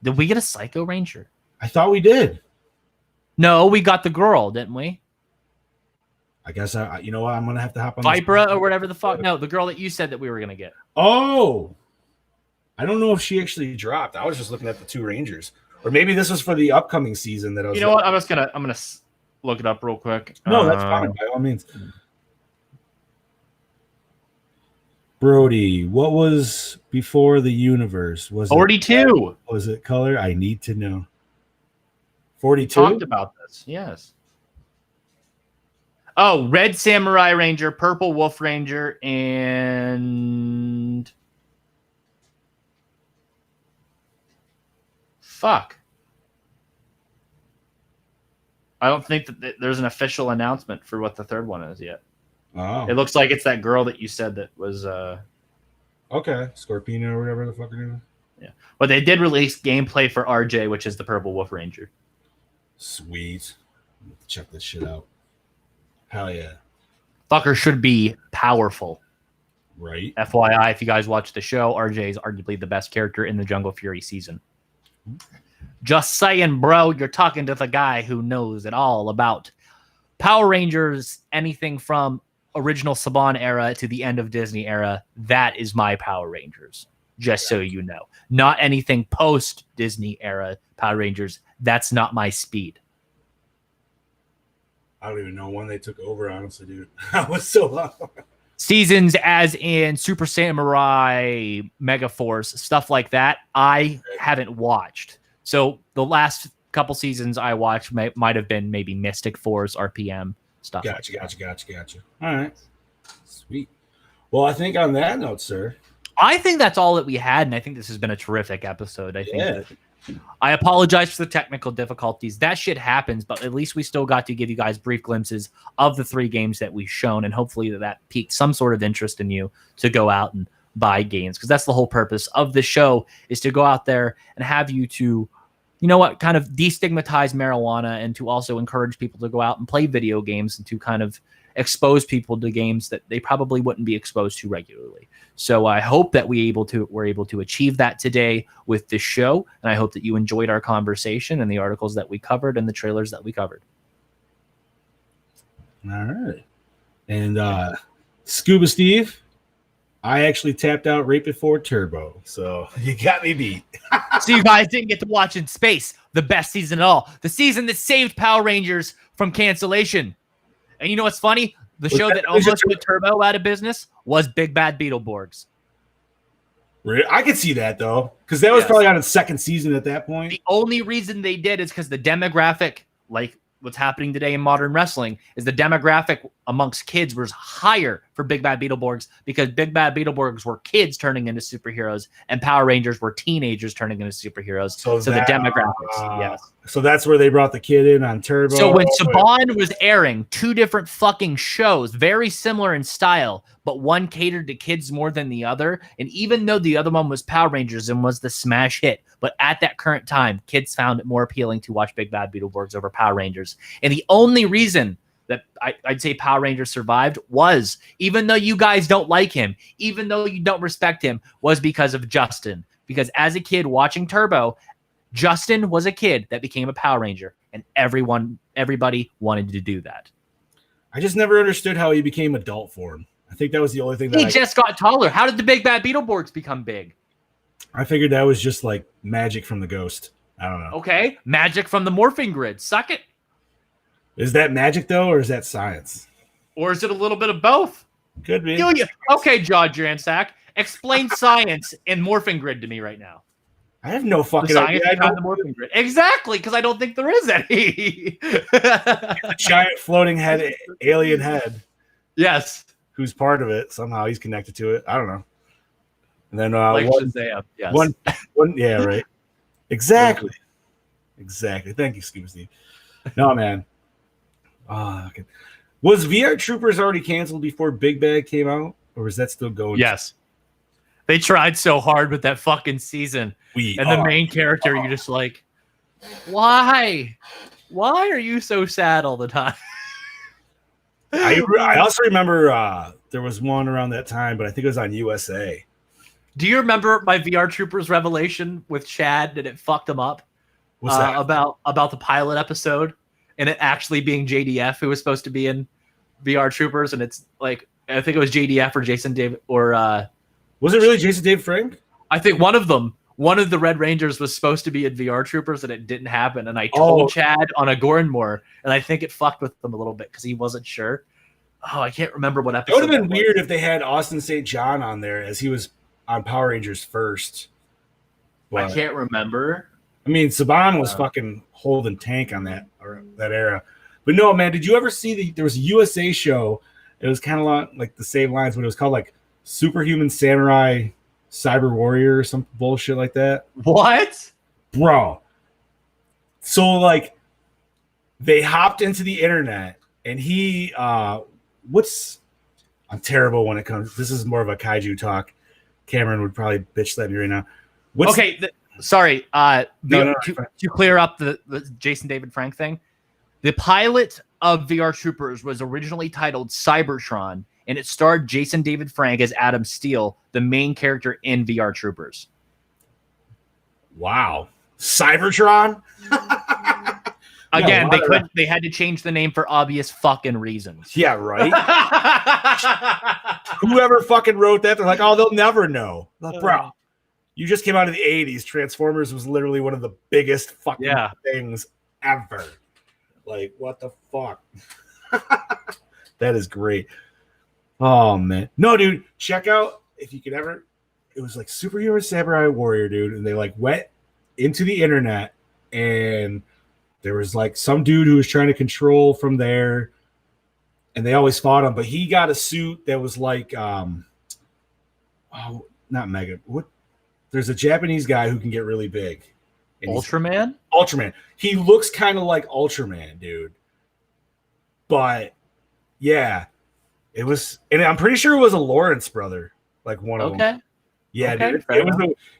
Did we get a Psycho Ranger? I thought we did. No, we got the girl, didn't we? I guess you know what? I'm gonna have to hop on Vipra or whatever the fuck. No, the girl that you said that we were gonna get. Oh, I don't know if she actually dropped. I was just looking at the 2 Rangers, or maybe this was for the upcoming season that I was. You know what? I'm gonna look it up real quick. No, that's fine by all means. Brody, what was before the universe? Was 42. Was it color? I need to know. 42? Talked about this. Yes. Oh, Red Samurai Ranger, Purple Wolf Ranger, and fuck. I don't think that there's an official announcement for what the third one is yet. Oh. It looks like it's that girl that you said that was Okay. Scorpino or whatever the fuck her name is. yeah. But they did release gameplay for RJ, which is the Purple Wolf Ranger. Sweet. Check this shit out. Hell yeah. Fucker should be powerful. Right. FYI, if you guys watch the show, RJ is arguably the best character in the Jungle Fury season. Just saying, bro, you're talking to the guy who knows it all about Power Rangers, anything from original Saban era to the end of Disney era. That is my Power Rangers, just so you know. Not anything post-Disney era Power Rangers. That's not my speed. I don't even know when they took over, honestly, dude. I was so long. Seasons as in Super Samurai, Megaforce, stuff like that, I haven't watched. So the last couple seasons I watched might have been maybe Mystic Force, RPM, stuff. Gotcha. All right. Sweet. Well, I think on that note, sir. I think that's all that we had, and I think this has been a terrific episode. I think I apologize for the technical difficulties. That shit happens, but at least we still got to give you guys brief glimpses of the 3 games that we've shown, and hopefully that piqued some sort of interest in you to go out and buy games, because that's the whole purpose of the show, is to go out there and have you to, you know what, kind of destigmatize marijuana and to also encourage people to go out and play video games and to kind of expose people to games that they probably wouldn't be exposed to regularly. So I hope that we're able to achieve that today with this show, and I hope that you enjoyed our conversation and the articles that we covered and the trailers that we covered. All right. And Scuba Steve, I actually tapped out right before Turbo, so you got me beat. So you guys didn't get to watch In Space, the best season at all, the season that saved Power Rangers from cancellation. And you know what's funny? The show that almost put Turbo out of business was Big Bad Beetleborgs. I could see that, though, because that was probably on its second season at that point. The only reason they did is because the demographic, like what's happening today in modern wrestling, is the demographic amongst kids was higher for Big Bad Beetleborgs, because Big Bad Beetleborgs were kids turning into superheroes and Power Rangers were teenagers turning into superheroes. So the demographics, yes. So that's where they brought the kid in on Turbo. So when Saban was airing 2 different fucking shows, very similar in style, but one catered to kids more than the other, and even though the other one was Power Rangers and was the smash hit, but at that current time, kids found it more appealing to watch Big Bad Beetleborgs over Power Rangers. And the only reason that I'd say Power Rangers survived was, even though you guys don't like him, even though you don't respect him, was because of Justin. Because as a kid watching Turbo, Justin was a kid that became a Power Ranger, and everybody wanted to do that. I just never understood how he became adult form. I think that was the only thing that he just got taller. How did the Big Bad Beetleborgs become big? I figured that was just like magic from the ghost. I don't know. Okay, magic from the morphing grid. Suck it. Is that magic though, or is that science? Or is it a little bit of both? Could be. Okay, John Jansak, explain science and morphing grid to me right now. I have no fucking idea. The morphing grid. Exactly, because I don't think there is any. A giant floating head, alien head. Yes. Who's part of it somehow? He's connected to it. I don't know. And then like one, Shazam, yes. one, yeah, right. Exactly. Thank you, Scuba Steve. No, man. Okay. Was VR Troopers already canceled before Big Bad came out, or is that still going? Yes. They tried so hard with that fucking season. The main character, you're just like, why? Why are you so sad all the time? I also remember there was one around that time, but I think it was on USA. Do you remember my VR Troopers revelation with Chad that it fucked him up? What's that? About the pilot episode and it actually being JDF who was supposed to be in VR Troopers, and it's like I think it was JDF or Jason Dave or was it really Jason Dave Frank? I think one of the Red Rangers was supposed to be in VR Troopers and it didn't happen. And I told Chad on a Goranmore, and I think it fucked with them a little bit because he wasn't sure. Oh, I can't remember what It episode. would have been that was. weird if they had Austin St. John on there as he was on Power Rangers first. I But, can't remember. I mean, Saban was fucking holding tank on that era. But no, man, did you ever see there was a USA show? It was kind of like the same lines, but it was called like Superhuman Samurai Cyber Warrior or some bullshit like that. What? Bro. So like they hopped into the internet and he I'm terrible when it comes. This is more of a kaiju talk. Cameron would probably bitch at me right now. Okay, sorry. No, to clear up the Jason David Frank thing, the pilot of VR Troopers was originally titled Cybertron, and it starred Jason David Frank as Adam Steele, the main character in VR Troopers. Wow. Cybertron? Again, they had to change the name for obvious fucking reasons. Yeah, right. Whoever fucking wrote that, they're like, oh, they'll never know. Like, bro, you just came out of the 80s. Transformers was literally one of the biggest fucking things ever. Like, what the fuck? That is great. Oh, man. No, dude, check out, if you could ever, it was like Superhuman Samurai Warrior, dude, and they like went into the internet, and there was like some dude who was trying to control from there, and they always fought him, but he got a suit that was like, not Mega. What? There's a Japanese guy who can get really big. And Ultraman? Ultraman. He looks kind of like Ultraman, dude. But yeah, it was, and I'm pretty sure it was a Lawrence brother, like one of them. Yeah, Okay, dude. fair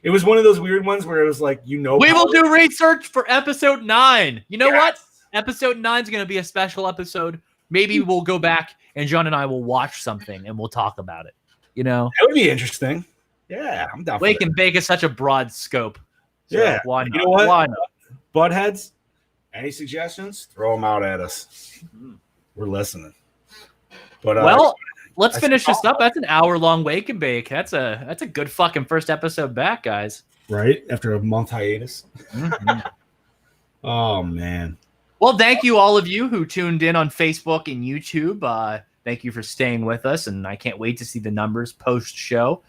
It was one of those weird ones where it was like, we will do research for episode 9. You know what? Episode 9 is going to be a special episode. Maybe we'll go back and John and I will watch something and we'll talk about it. You know, that would be interesting. Yeah, I'm down. Wake and Bake is such a broad scope. So yeah, why not? You know what? Why not? Buttheads, any suggestions? Throw them out at us. We're listening. But let's finish this up. That's an hour-long Wake and Bake. That's a good fucking first episode back, guys. Right after a month hiatus. Oh man. Well, thank you all of you who tuned in on Facebook and YouTube. Thank you for staying with us, and I can't wait to see the numbers post-show.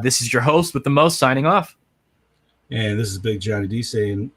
This is your host with the most signing off. And this is Big Johnny D saying,